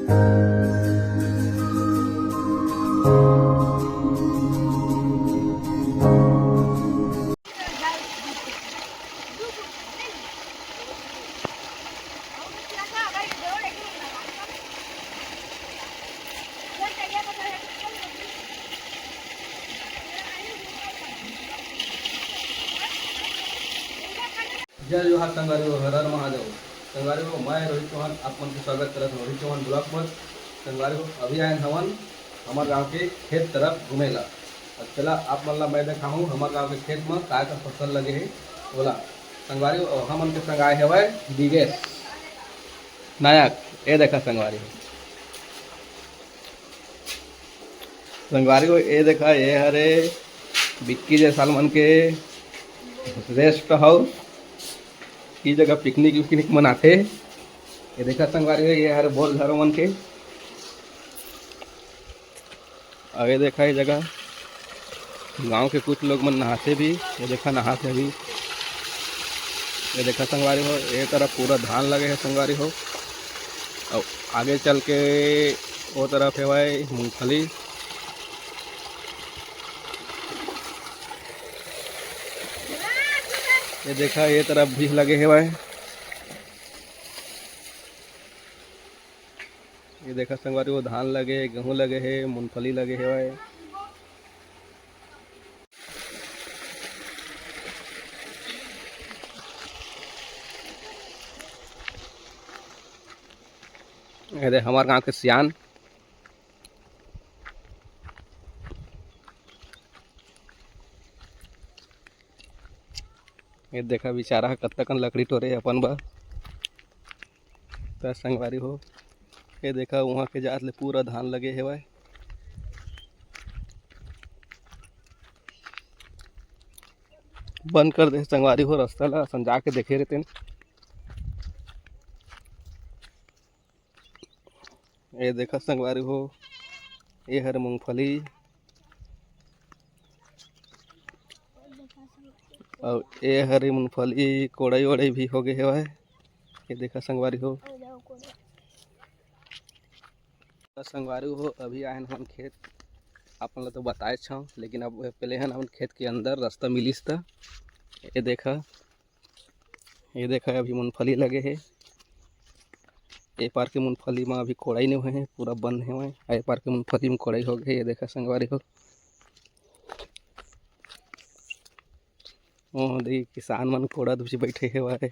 जय जोहार संगवारी हर हर महादेव। संगवारी मैं रोहित चौहान आप मन के स्वागत करत हूँ रोहित चौहान ब्लॉक पर। संगवारी अभी आए हवन हमारे गांव के खेत तरफ घूमेला। चला आप मन ला मैं देखा हूँ हमारे गांव के खेत में का फसल लगे है बोला। संगवारी हमन के संग आए हवे बिगेश नायक। ये देखा संगवारी संगवारी ये देखा ये हरे बिक्की जयसाल मन के रेस्ट हाउस की जगह पिकनिक विकनिक मनाते। ये देखा संगवारी ये हरे बोल घरों मन के आगे देखा ये जगह गांव के कुछ लोग मन नहाते भी। ये देखा नहाते भी। ये देखा संगवारी हो ये तरफ पूरा धान लगे है संगवारी हो। और आगे चल के वो तरफ है भाई मूंगफली। ये देखा ये तरफ भी लगे है भाई। ये देखा संगवारी वो धान लगे है गेहूं लगे है मूंगफली लगे है भाई। ये देख हमारे गांव के सियान ये देखा बेचारा कत्तकन लकड़ी टोरे अपन बा तो संगवारी हो। ये देखा वहाँ के जात ले पूरा धान लगे है भाई। बंद कर दे संगवारी हो रास्ता ला संजा के देखे रहते। ये देखा संगवारी हो ये हर मूंगफली और ये हरी मूंगफली कोड़ई वड़ई भी हो गए है भाई। ये देखा संगवारी हो संगवारी हो अभी आए हम खेत अपन ला तो बताए छो लेकिन अब पहले है हम खेत के अंदर रास्ता मिलिस था। ये देखा अभी मूंगफली लगे है। ये पार के मूंगफली में अभी कोड़ाई नहीं हुए हैं पूरा बंद है वहाँ। ये पार के मूंगफली में कोड़ाई हो गए। ये देखा संगवारी हो वहाँ देखिए किसान मन कोड़ा दूसरी बैठे है भाई।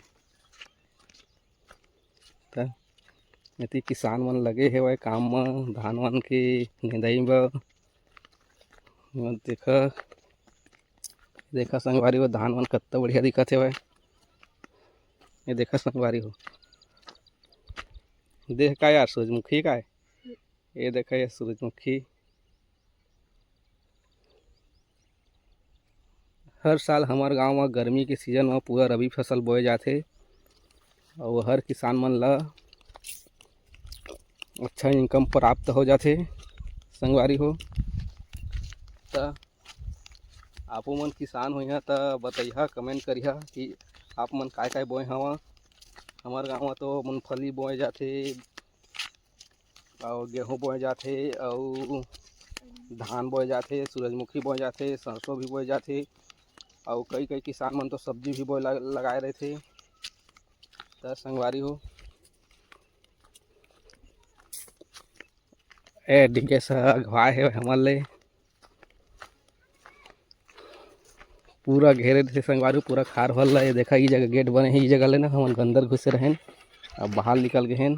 तो किसान मन लगे है भाई काम में धान वान के निंदाई में। देखा संगवारी हो धान वान कत्ता बढ़िया दिखत है भाई। ये देखा संगवारी हो देख का यार सूरजमुखी का है। ये देखा ये सूरजमुखी हर साल हमारे गांव में गर्मी के सीजन में पूरा रबी फसल बोए जाते और हर किसान मन ला अच्छा इनकम प्राप्त हो जाते संगवारी हो। तो आपो मन किसान हो तो बताइए कमेंट करिए कि आप मन काय बोए हवा। हमारे गांव में तो मूंगफली बोए जाते और गेहूं बोए जाते और धान बोए जाते सूरजमुखी बोए जाते सरसों भी बोए जाते और कई किसान मन तो सब्जी भी बोए लगाए रहे थे। तो संगवारी हो ए डिगे अगवाए है हमारे ले पूरा घेरे थे संगवारी पूरा खार भल। ये देखा ये जगह गेट बने हैं ये जगह लेना हम अंदर घुसे रहें अब बाहर निकल गए हैं।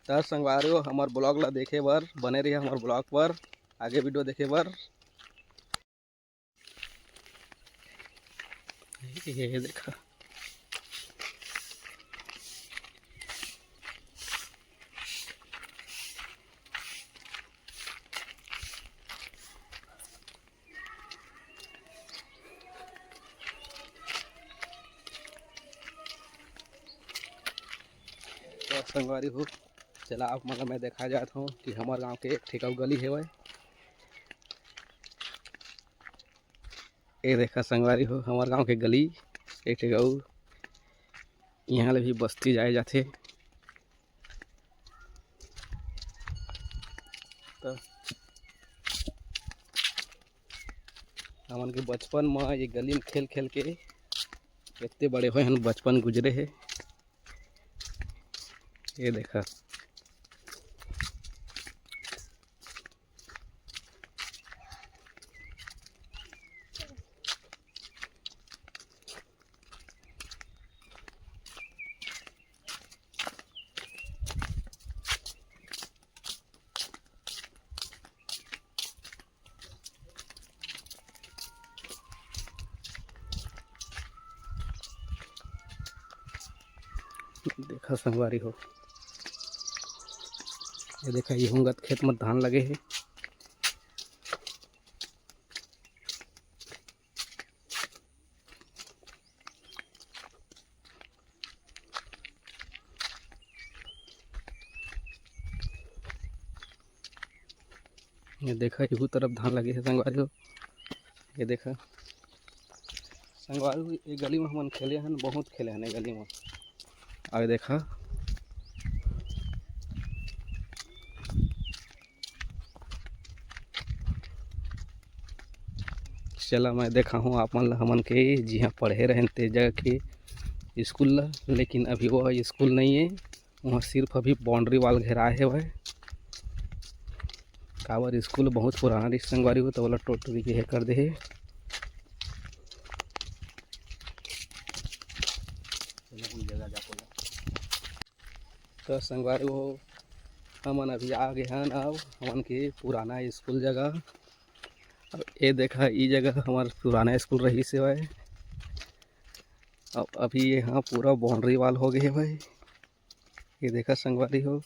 तो संगवारी हो हमारे ब्लॉग ला देखे बर बने रहिए हमारे ब्लॉग पर आगे वीडियो देखे बर। ये देखा तो संगवारी हो चला आप मतलब मैं देखा जाता हूँ कि हमारे गांव के ठेकाऊ गली है भाई। ये देखा संगवारी हो हमार गांव के गली एक गऊ यहाँ ले भी बस्ती जाए जाते। तो हमन के बचपन में ये गली में खेल खेल के इतने बड़े हुए हैं, बचपन गुजरे है। ये देखा देखा संगवारी हो, ये देखा ये होंगत खेत में धान लगे है। ये देखा यहू तरफ धान लगे है संगवारी हो। ये देखा संगवारी हो, ये गली में हमन खेले हैं, बहुत खेले हैं ये गली में। और देखा चला मैं देखा हूँ आप मन हमन के जिहाँ पढ़े रहें ते जगह के स्कूल ला, लेकिन अभी वो स्कूल नहीं है, वहाँ सिर्फ अभी बाउंड्री वाल घेराए है। वह काबर स्कूल बहुत पुराना रिश्ते संगवारी हो, तो वाला टोटली के कर दे है। तो संगवारी हो हमन अभी आ गए हैं अब हमन के पुराना स्कूल जगह। अब ये देखा ये जगह हमारा पुराना स्कूल रही से भाई। अब अभी यहाँ पूरा बाउंड्री वाल हो गए है भाई। ये देखा संगवारी हो,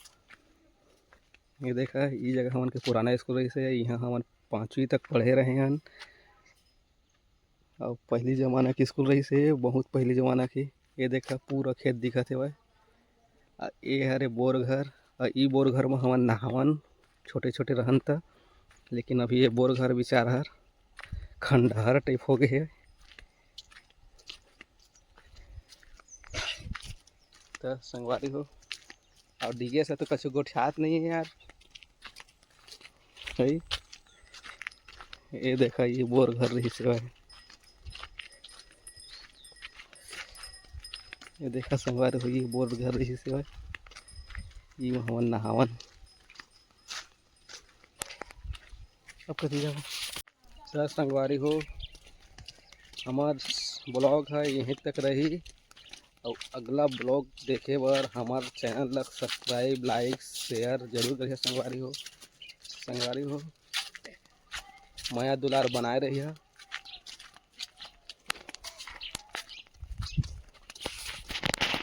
ये देखा ये जगह हमन के पुराना स्कूल रही से, यहाँ हमन 5वीं तक पढ़े रहे हैं। अब पहली ज़माना की स्कूल रही से, बहुत पहली ज़माना की। ये देखा पूरा खेत दिखत है भाई। ये हरे बोर घर, और ई बोर घर में हमन नहावन छोटे छोटे रहन था, लेकिन अभी ये बोर घर विचार हर खंडहर टाइप हो गए है। तो संगवारी हो और डिगे से तो कछु गोठियात नहीं है यार है। ये देखा ये बोर घर रही से भाई। ये देखा संगवारी हो ये बोर घर रही से भाई, ये हमन नहावन। अब कथी जाओ सर संगवारी हो, हमार ब्लॉग है यहीं तक रही। और अगला ब्लॉग देखे बर हमार चैनल ला सब्सक्राइब लाइक शेयर जरूर करिए संगवारी हो। संगवारी हो माया दुलार बनाए रही है।